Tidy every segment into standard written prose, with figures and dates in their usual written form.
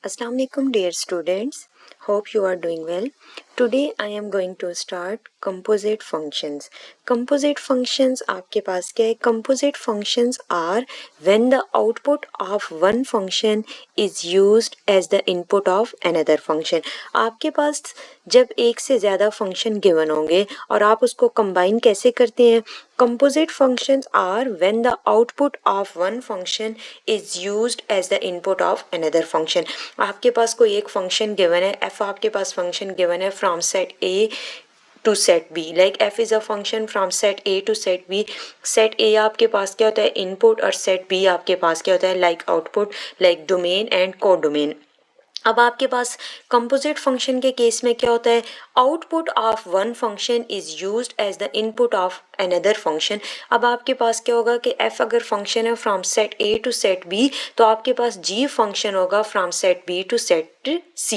Assalamu alaikum dear students. Hope you are doing well. Today I am going to start composite functions. Composite functions आपके पास क्या है? Composite functions are when the output of one function is used as the input of another function. आपके पास जब एक से ज़्यादा function given होंगे और आप उसको कंबाइन कैसे करते हैं? Composite functions are when the output of one function is used as the input of another function. आपके पास कोई एक फंक्शन गिवन है, f आपके पास फंक्शन गिवन है from set A to set B. Like f is a function from set A to set B. Set A आपके पास क्या होता है? इनपुट और set B आपके पास क्या होता है? Like output, like domain and codomain. अब आपके पास कंपोजिट फंक्शन के केस में क्या होता है? Output of one function is used as the input of another function. अब आपके पास क्या होगा कि f अगर फंक्शन है from set A to set B, तो आपके पास g फंक्शन होगा from set B to set C.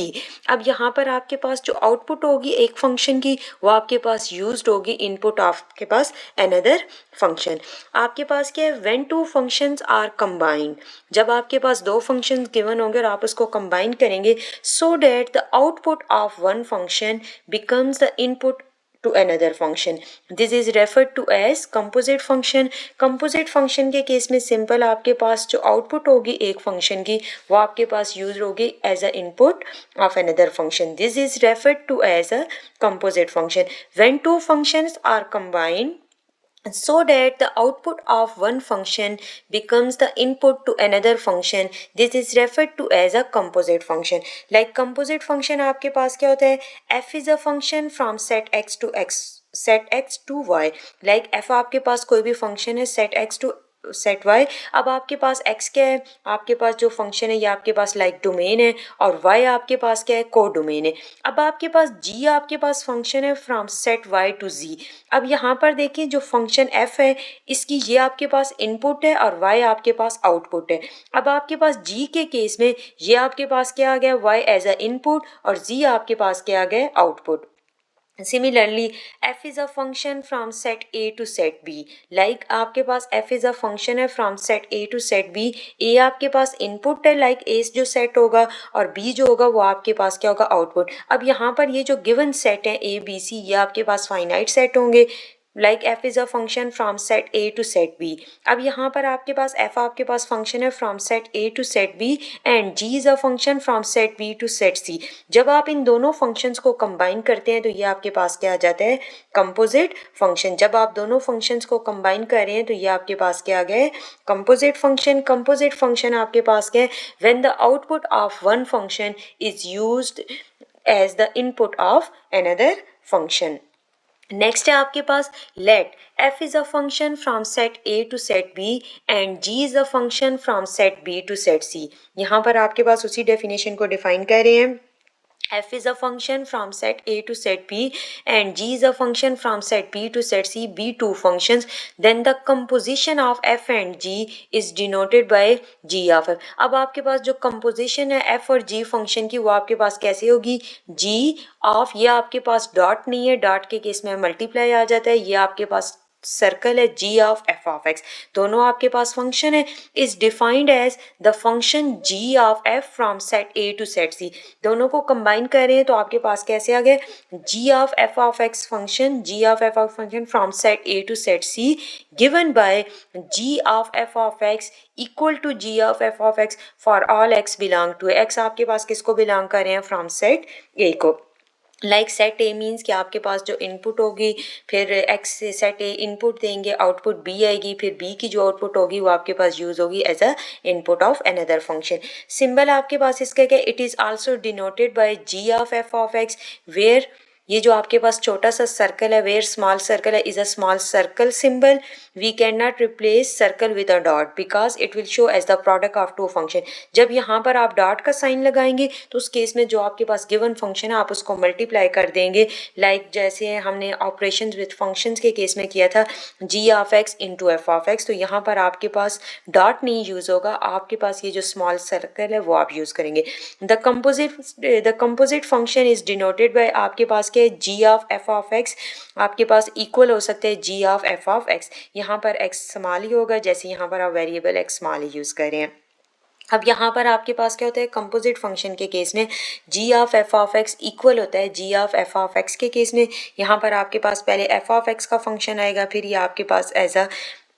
अब यहाँ पर आपके पास जो आउटपुट होगी एक फंक्शन की, वो आपके पास यूज्ड होगी इनपुट ऑफ के पास अनदर फंक्शन. आपके पास क्या है? When two functions are combined, जब आपके पास दो फंक्शंस गिवन होंगे और आप उसको कंबाइन करेंगे, so that the output of one function becomes the input to another function. This is referred to as composite function. Composite function के केस में सिंपल आपके पास जो आउटपुट होगी एक फंक्शन की, वो आपके पास यूज होगी as a input of another function. This is referred to as a composite function. When two functions are combined so that the output of one function becomes the input to another function, this is referred to as a composite function. Like composite function आपके पास क्या होता है? f is a function from set x to x, set x to y. Like f आपके पास कोई भी function है set x to set y. अब आपके पास x क्या है? आपके पास जो फंक्शन है ये आपके पास लाइक डोमेन है और y आपके पास क्या है? को डोमेन है. अब आपके पास g आपके पास फंक्शन है from set y to z. अब यहाँ पर देखिए जो फंक्शन f है इसकी ये आपके पास इनपुट है और y आपके पास आउटपुट है. अब आपके पास g के केस में ये आपके पास क्या आ गया? y एज अ इनपुट और z आपके पास क्या आ गया? Output. Similarly, f is a function from set A to set B. Like आपके पास f is a function है from set A to set B. A आपके पास input है, like A जो set होगा और B जो होगा वो आपके पास क्या होगा? आउटपुट. अब यहाँ पर ये जो given set है A B C, ये आपके पास finite set होंगे. Like f is a function from set A to set B. अब यहाँ पर आपके पास f आपके पास फंक्शन है from set A to set B and g is a function from set B to set C. जब आप इन दोनों फंक्शंस को कंबाइन करते हैं तो ये आपके पास क्या आ जाता है? Composite function. जब आप दोनों फंक्शंस को कंबाइन कर रहे हैं तो ये आपके पास क्या आ गया है? Composite function. कंपोजिट फंक्शन आपके पास क्या है? When the output of one function is used as the input of another function. Next है आपके पास let f is a function from set A to set B and g is a function from set B to set C. यहाँ पर आपके पास उसी definition को define कर रहे हैं. f is a function from set A to set B and g is a function from set B to set C, be two functions, then the composition of f and g is denoted by g of f. अब आपके पास जो composition है f और g function की वो आपके पास कैसे होगी? g of, ये आपके पास डॉट नहीं है, डॉट के केस में मल्टीप्लाई आ जाता है, ये आपके पास सर्कल है g of f of x. दोनों आपके पास फंक्शन है. Is defined as the function g of f from set A to set C. दोनों को कंबाइन कर रहे हैं तो आपके पास कैसे आ गए? g of f of x function, g of f of function from set A to set C given by g of f of x equal to g of f of x for all x belong to x. आपके पास किसको belong कर रहे हैं? From set A को. Like set A means कि आपके पास जो इनपुट होगी, फिर एक्स से सेट ए इनपुट देंगे, आउटपुट बी आएगी, फिर बी की जो आउटपुट होगी वो आपके पास यूज़ होगी as a input of another function. Symbol आपके पास इसका क्या? It is also denoted by g of f of x, where ये जो आपके पास छोटा सा सर्कल है, वेयर स्मॉल सर्कल है, is a small circle symbol. We can not replace circle with a dot because it will show as the product of two function. जब यहाँ पर आप डॉट का साइन लगाएंगे तो उस केस में जो आपके पास गिवन फंक्शन है आप उसको मल्टीप्लाई कर देंगे. लाइक जैसे हमने ऑपरेशन विद फंक्शंस के केस में किया था, g of x into f of x, तो यहाँ पर आपके पास डॉट नहीं यूज़ होगा, आपके पास ये जो स्मॉल सर्कल है वो आप यूज़ करेंगे. The composite function is denoted by आपके पास के जी ऑफ एफ ऑफ एक्स आपके पास इक्वल हो सकते हैं जी ऑफ एफ ऑफ एक्स. यहाँ पर एक्स स्मॉल ही होगा, जैसे यहाँ पर आप वेरिएबल एक्स स्मॉल ही यूज़ कर रहे हैं. अब यहाँ पर आपके पास क्या होता है, कंपोजिट फंक्शन के केस में g of f of x equal होता है g of f of x के केस में। यहाँ पर आपके पास पहले एफ ऑफ एक्स का फंक्शन आएगा, फिर ये आपके पास एज अ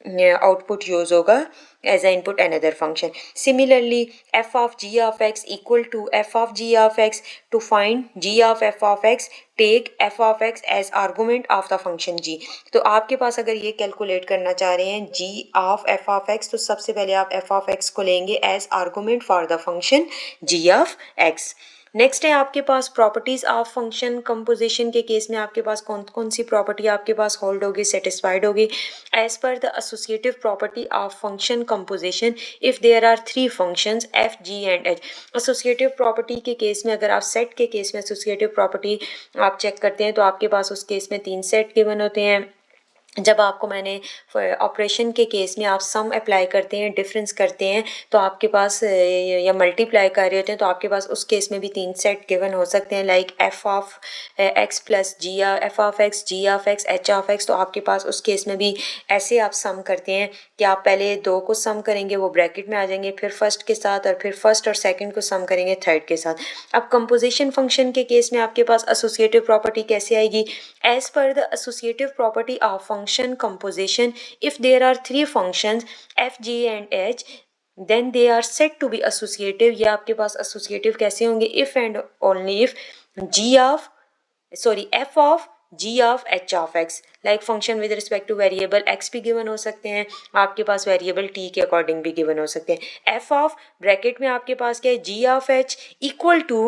आउटपुट यूज होगा as a input another function. Similarly, f of g of x equal to f of g of x. To find g of f of x, take f of x as argument of the function g. तो आपके पास अगर ये calculate करना चाह रहे हैं g of f of x, तो सबसे पहले आप f of x को लेंगे as argument for the function g of x. Next है आपके पास प्रॉपर्टीज ऑफ फंक्शन कंपोजिशन के केस में आपके पास कौन कौन सी प्रॉपर्टी आपके पास होल्ड होगी, सेटिस्फाइड होगी। As per the associative property of function composition, if there are three functions f g and h. Associative property के केस में अगर आप सेट के केस में एसोसिएटिव प्रॉपर्टी आप चेक करते हैं तो आपके पास उस केस में 3 सेट गिवन होते हैं। जब आपको मैंने ऑपरेशन के केस में आप सम अप्लाई करते हैं, डिफरेंस करते हैं, तो आपके पास या मल्टीप्लाई कर रहे होते हैं तो आपके पास उस केस में भी 3 सेट गिवन हो सकते हैं, like f of x plus g f of x g of x h of x. तो आपके पास उस केस में भी ऐसे आप सम करते हैं कि आप पहले 2 को सम करेंगे, वो ब्रैकेट में आ जाएंगे, फिर फर्स्ट के साथ, और फिर फर्स्ट और सेकंड को सम करेंगे थर्ड के साथ। अब कंपोजिशन फंक्शन के केस में आपके पास एसोसिएटिव प्रॉपर्टी कैसे आएगी, as per the associative property of function composition, if there are three functions f, g and h, then they are said to be associative. ये आपके पास associative कैसे होंगे, if and only if f of g of h of x, like function with respect to variable x भी given हो सकते हैं, आपके पास variable t के according भी given हो सकते हैं। f of ब्रैकेट में आपके पास क्या है, g of h equal to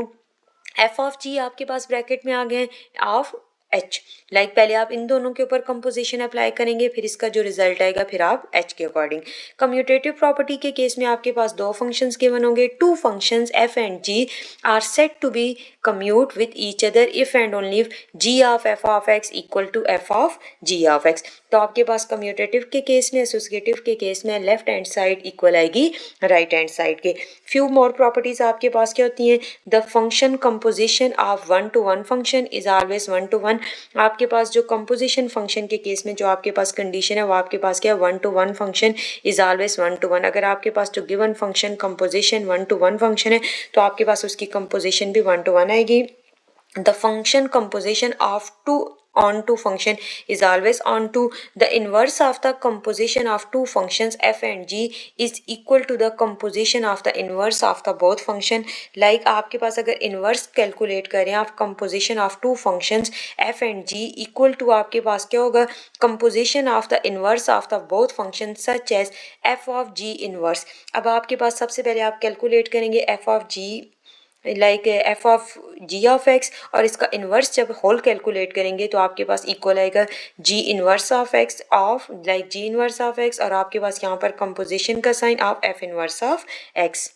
f of g आपके पास ब्रैकेट में आ गए ऑफ h। लाइक पहले आप इन दोनों के ऊपर कंपोजिशन अप्लाई करेंगे, फिर इसका जो रिजल्ट आएगा फिर आप h के अकॉर्डिंग। कम्यूटेटिव प्रॉपर्टी के केस में आपके पास 2 फंक्शंस गिवन होंगे, 2 functions f and g are said to be commute with each other if and only if g of f of x equal to f of g of x। तो आपके पास commutative के case में, associative के case में left hand side equal आएगी right hand side के। Few more properties आपके पास क्या होती हैं, the function composition of 1-to-1 function is always 1-to-1। आपके पास जो कंपोजिशन फंक्शन के केस में जो आपके पास कंडीशन है वो आपके पास क्या है, 1-to-1 function is always 1-to-1। अगर आपके पास जो given function composition 1-to-1 function है तो आपके पास उसकी कंपोजिशन भी 1-to-1 आएगी। The function composition of onto function is always onto. The inverse of the composition of two functions f and g is equal to the composition of the inverse of the both function. Like आपके पास अगर inverse calculate करें आप composition of two functions f and g equal to आपके पास क्या होगा, composition of the inverse of the both functions such as f of g inverse। अब आपके पास सबसे पहले आप calculate करेंगे f of g like f of g of x, और इसका इन्वर्स जब होल कैलकुलेट करेंगे तो आपके पास इक्वल आएगा g inverse of x of like g inverse of x, और आपके पास यहाँ पर कंपोजिशन का sign of f inverse of x.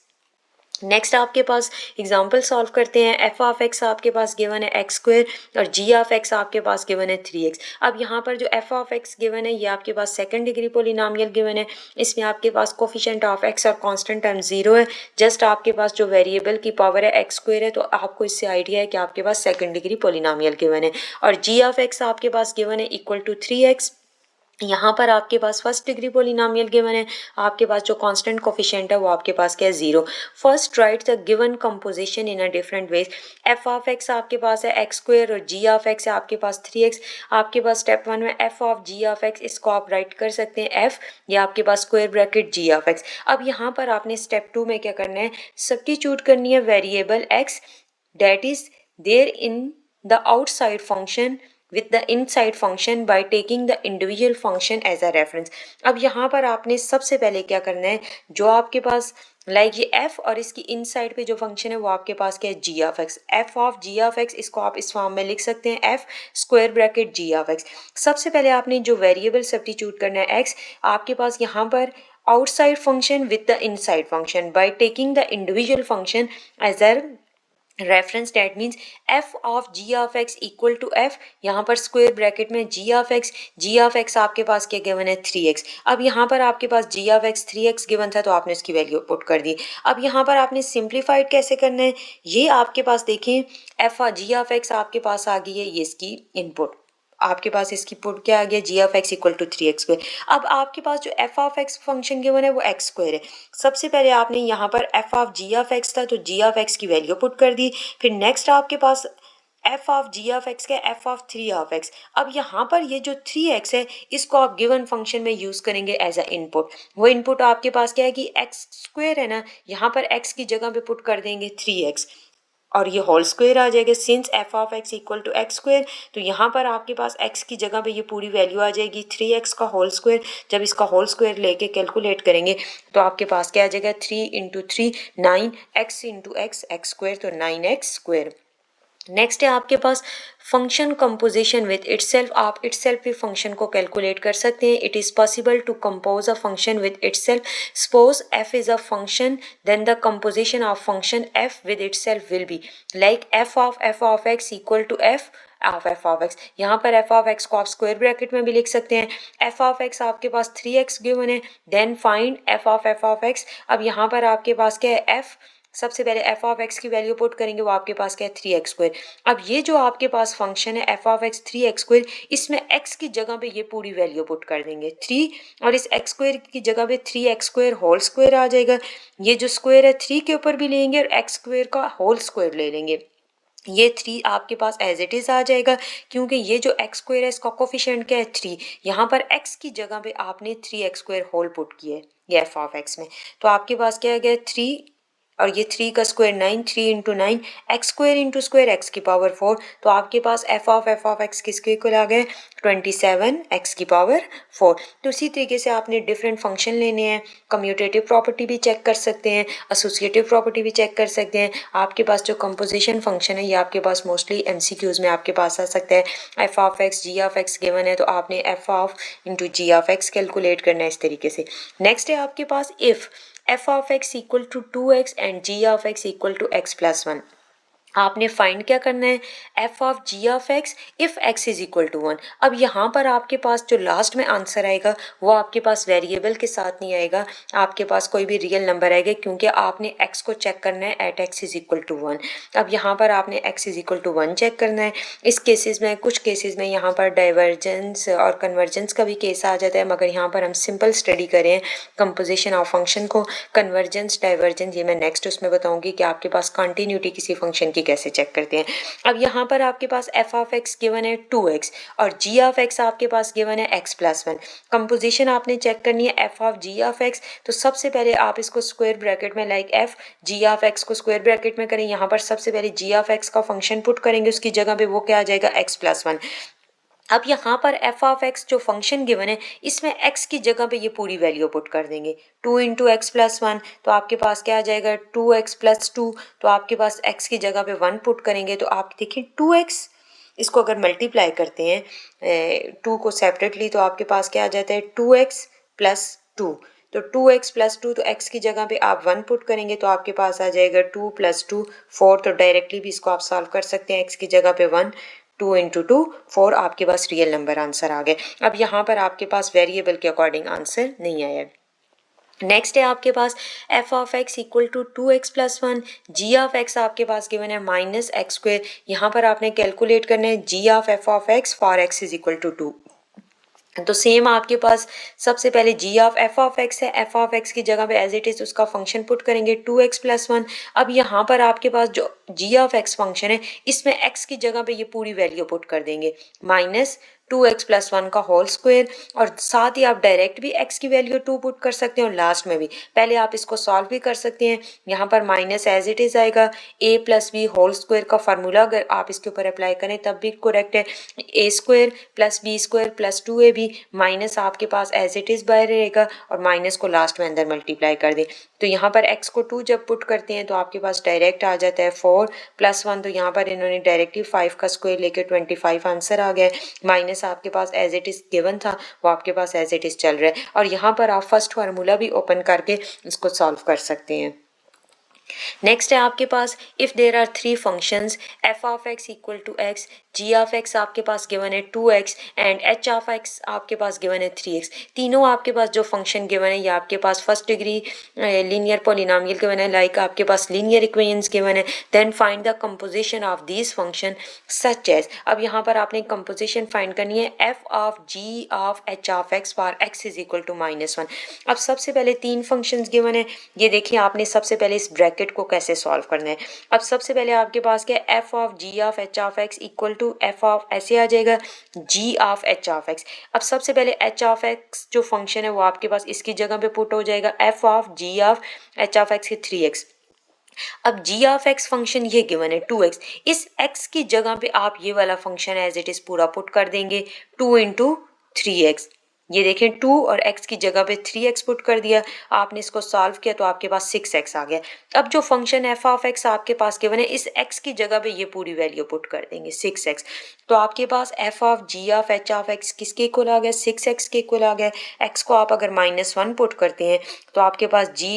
Next आपके पास एग्जाम्पल सॉल्व करते हैं। एफ ऑफ एक्स आपके पास गिवन है एक्स स्क्वायर और जी ऑफ एक्स आपके पास गिवन है 3x। अब यहाँ पर जो एफ ऑफ एक्स गिवन है ये आपके पास सेकंड डिग्री पोलिनोमियल गिवन है, इसमें आपके पास कोफिशिएंट ऑफ एक्स और कांस्टेंट टर्म 0 है। जस्ट आपके पास जो वेरिएबल की पावर है एक्स स्क्वायर है, तो आपको इससे आइडिया है कि आपके पास सेकंड डिग्री पोलिनोमियल गिवन है। और जी ऑफ एक्स आपके पास गिवन है इक्वल टू 3x। यहाँ पर आपके पास फर्स्ट डिग्री पोलिनोमियल गिवन है, आपके पास जो कांस्टेंट कोफिशिएंट है वो आपके पास क्या है 0। First right the given composition in a different ways. F of x आपके पास है एक्स स्क्वायर और जी ऑफ एक्स है आपके पास 3x। आपके पास स्टेप 1 में f of g of x, इसको आप राइट कर सकते हैं एफ, या आपके पास square bracket g of x. अब यहाँ पर आपने स्टेप 2 में क्या करना है, सब्स्टिट्यूट करनी है variable x that is there in the outside function with the inside function by taking the individual function as a reference। अब यहाँ पर आपने सबसे पहले क्या करना है, जो आपके पास ये f और इसकी इनसाइड पे जो फंक्शन है वो आपके पास क्या है g of x। f of g of x इसको आप इस फॉर्म में लिख सकते हैं f square bracket g of x। सबसे पहले आपने जो वेरिएबल सब्स्टिट्यूट करना है x, आपके पास यहाँ पर outside function with the inside function by taking the individual function as a reference, that means f of g of x equal to f, यहाँ पर स्क्वायर ब्रैकेट में g ऑफ x आपके पास क्या गिवन है 3x। अब यहाँ पर आपके पास g of x 3x given था तो आपने इसकी वैल्यू पुट कर दी। अब यहाँ पर आपने सिंप्लीफाइड कैसे करना है, ये आपके पास देखें f g ऑफ x आपके पास आ गई है, ये इसकी इनपुट आपके पास इसकी पुट क्या आ गया, g of x equal to 3x²। अब आपके पास जो f of x function given है वो x² है। सबसे पहले आपने यहाँ पर f of g of x था तो जी ऑफ एक्स की वैल्यू पुट कर दी। फिर नेक्स्ट आपके पास f of g of x का एफ ऑफ 3 ऑफ एक्स। अब यहाँ पर ये जो 3x है इसको आप गिवन फंक्शन में यूज़ करेंगे एज अ इनपुट। वो इनपुट आपके पास क्या है कि x² है ना, यहाँ पर x की जगह पे पुट कर देंगे 3x और ये होल स्क्वायर आ जाएगा। Since f of x equal to x², तो यहाँ पर आपके पास x की जगह पे ये पूरी वैल्यू आ जाएगी 3x का होल स्क्वायर। जब इसका होल स्क्वायर लेके कैलकुलेट करेंगे तो आपके पास क्या आ जाएगा, 3 into 3 9, x into x x² तो 9x²। नेक्स्ट है आपके पास फंक्शन कंपोजिशन विद इटसेल्फ। आप इटसेल्फ भी फंक्शन को कैलकुलेट कर सकते हैं। It is possible to compose a function with itself. Suppose f is a function, then the composition of function f with itself will be like f of x equal to f of x। यहाँ पर f of x को आप square bracket में भी लिख सकते हैं। f of x आपके पास 3x गिवन है, then find f of x। अब यहाँ पर आपके पास क्या है, f सबसे पहले एफ ऑफ एक्स की वैल्यू पुट करेंगे, वो आपके पास क्या है 3x²। अब ये जो आपके पास फंक्शन है एफ ऑफ एक्स 3x², इसमें x की जगह पे ये पूरी वैल्यू पुट कर देंगे 3 और इस x² की जगह पे 3x² होल स्क्वायर आ जाएगा। ये जो स्क्वायर है 3 के ऊपर भी लेंगे और x² का होल स्क्वायर ले लेंगे। ये 3 आपके पास एज इट इज़ आ जाएगा क्योंकि ये जो x² है इसका कोफिशिएंट क्या है 3। यहाँ पर x की जगह पे आपने 3x² होल पुट किया है ये एफ ऑफ एक्स में, तो आपके पास क्या आ गया 3 और ये 3 का square 9, 3 into 9 x² into square x की पावर 4। तो आपके पास एफ ऑफ एक्स किसके इक्वल आ गए 27 x की पावर 4। तो उसी तरीके से आपने डिफरेंट फंक्शन लेने हैं। कम्यूटेटिव प्रॉपर्टी भी चेक कर सकते हैं, एसोसिएटिव प्रॉपर्टी भी चेक कर सकते हैं। आपके पास जो कंपोजिशन फंक्शन है ये आपके पास मोस्टली MCQs में आपके पास आ सकता है। F of x g of x given है तो आपने f of into g of x calculate करना है इस तरीके से। नेक्स्ट है आपके पास if f of x equal to 2x and g of x equal to x plus 1। आपने फाइंड क्या करना है f of g of x if x is equal to 1। अब यहाँ पर आपके पास जो लास्ट में आंसर आएगा वो आपके पास वेरिएबल के साथ नहीं आएगा, आपके पास कोई भी रियल नंबर आएगा क्योंकि आपने x को चेक करना है at x is equal to 1। अब यहाँ पर आपने x is equal to 1 check करना है। इस केसेस में कुछ केसेस में यहाँ पर डाइवर्जेंस और कन्वर्जेंस का भी केस आ जाता है, मगर यहाँ पर हम सिंपल स्टडी करें कंपोजिशन ऑफ फंक्शन को। कन्वर्जेंस डाइवर्जेंस ये मैं नेक्स्ट उसमें बताऊँगी कि आपके पास कंटिन्यूटी किसी फंक्शन कैसे चेक करते हैं। अब यहाँ पर आपके पास f ऑफ x गिवन है 2x और g ऑफ x आपके पास गिवन है x प्लस 1। कंपोजिशन आपने चेक करनी है f of g of x, तो सबसे पहले आप इसको स्क्वायर ब्रैकेट में like f g of x को स्क्वायर ब्रैकेट में करें। यहाँ पर सबसे पहले g ऑफ x का फंक्शन पुट करेंगे, उसकी जगह पे वो क्या आ जाएगा x प्लस 1। अब यहाँ पर f ऑफ x जो फंक्शन गिवन है इसमें x की जगह पे ये पूरी वैल्यू पुट कर देंगे 2 इंटू एक्स प्लस 1, तो आपके पास क्या आ जाएगा 2x प्लस 2। तो आपके पास x की जगह पे 1 पुट करेंगे तो आप देखिए 2x, इसको अगर मल्टीप्लाई करते हैं 2 को सेपरेटली तो आपके पास क्या आ जाता है 2x प्लस 2। तो 2x प्लस 2, तो x की जगह पे आप 1 पुट करेंगे तो आपके पास आ जाएगा 2 प्लस 2 4। तो डायरेक्टली भी इसको आप सॉल्व कर सकते हैं, x की जगह पे 1, 2 इंटू 2 4, आपके पास रियल नंबर आंसर आ गए। अब यहाँ पर आपके पास वेरिएबल के अकॉर्डिंग आंसर नहीं आया। नेक्स्ट है आपके पास f of x equal to 2x plus 1, g of x आपके पास गिवन है माइनस x²। यहाँ पर आपने कैलकुलेट करना है g of f of x for x is equal to 2। तो सेम आपके पास सबसे पहले g of f of x है, f ऑफ x की जगह पे एज इट इज़ उसका फंक्शन पुट करेंगे 2x प्लस 1। अब यहाँ पर आपके पास जो g ऑफ x फंक्शन है इसमें x की जगह पे ये पूरी वैल्यू पुट कर देंगे माइनस 2x प्लस 1 का होल स्क्वायर, और साथ ही आप डायरेक्ट भी x की वैल्यू 2 पुट कर सकते हैं और लास्ट में भी। पहले आप इसको सॉल्व भी कर सकते हैं, यहाँ पर माइनस एज इट इज़ आएगा a plus b whole square का फार्मूला अगर आप इसके ऊपर अप्लाई करें तब भी करेक्ट है। a square plus b square plus 2ab minus आपके पास एज इट इज़ बाहर रहेगा और माइनस को लास्ट में अंदर मल्टीप्लाई कर दें। तो यहाँ पर x को 2 जब पुट करते हैं तो आपके पास डायरेक्ट आ जाता है 4 प्लस 1। तो यहाँ पर इन्होंने डायरेक्टली 5 का स्क्वायर लेके 25 आंसर आ गया। माइनस आपके पास एज इट इज़ गिवन था वो आपके पास एज इट इज़ चल रहा है, और यहाँ पर आप फर्स्ट फार्मूला भी ओपन करके इसको सॉल्व कर सकते हैं। नेक्स्ट है आपके पास if there are three functions f of x equal to x, g of x आपके पास गिवन है 2x and H of x आपके पास गिवन है 3x। तीनों आपके पास जो फंक्शन गिवन है ये आपके पास first degree linear polynomial given है, लाइक आपके पास लीनियर इक्वेशंस गिवन है। Then find the composition of these function such as, अब यहाँ पर आपने कंपोजिशन फाइंड करनी है f of g of h of x for x is equal to -1। अब सबसे पहले तीन फंक्शंस गिवन है, ये देखिए आपने सबसे पहले इस ब्रैकेट को कैसे सॉल्व करना है। अब सबसे पहले आपके पास क्या है f of g of h of x equal to f of ऐसे आ जाएगा g of h of x. अब सबसे पहले एच ऑफ एक्स जो फंक्शन है वो आपके पास इसकी जगह पे पुट हो जाएगा f of g of h of x के 3x। अब जी ऑफ एक्स फंक्शन ये गिवन है 2x, इस x की जगह पे आप ये वाला फंक्शन एज इट इज पूरा पुट कर देंगे 2 इंटू 3x। ये देखें 2 और x की जगह पे 3x पुट कर दिया, आपने इसको सॉल्व किया तो आपके पास 6x आ गया। अब जो फंक्शन f ऑफ x आपके पास गिवन है इस x की जगह पे ये पूरी वैल्यू पुट कर देंगे 6x, तो आपके पास f of g of h of x किसके इक्वल आ गया 6x के इक्वल आ गया। x को आप अगर -1 पुट करते हैं तो आपके पास g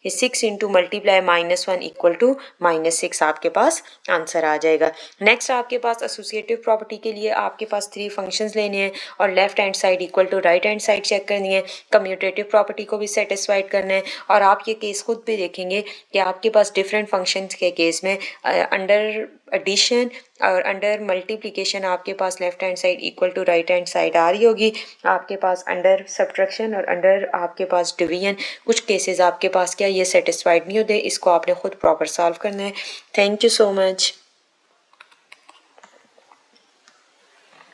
6 into multiply -1 equal to -6 आपके पास आंसर आ जाएगा। नेक्स्ट आपके पास एसोसिएटिव प्रॉपर्टी के लिए आपके पास 3 फंक्शंस लेने हैं और left hand side equal to right hand side check करनी है, कम्यूटेटिव प्रॉपर्टी को भी सेटिस्फाइड करना है। और आप ये केस खुद भी देखेंगे कि आपके पास डिफरेंट फंक्शंस के केस में अंडर एडिशन और अंडर मल्टीप्लिकेशन आपके पास left hand side equal to right hand side आ रही होगी, आपके पास अंडर सब्ट्रैक्शन और अंडर आपके पास डिवीजन कुछ केसेस आपके पास क्या ये सेटिस्फाइड नहीं होते, इसको आपने खुद प्रॉपर सॉल्व करना है। Thank you so much.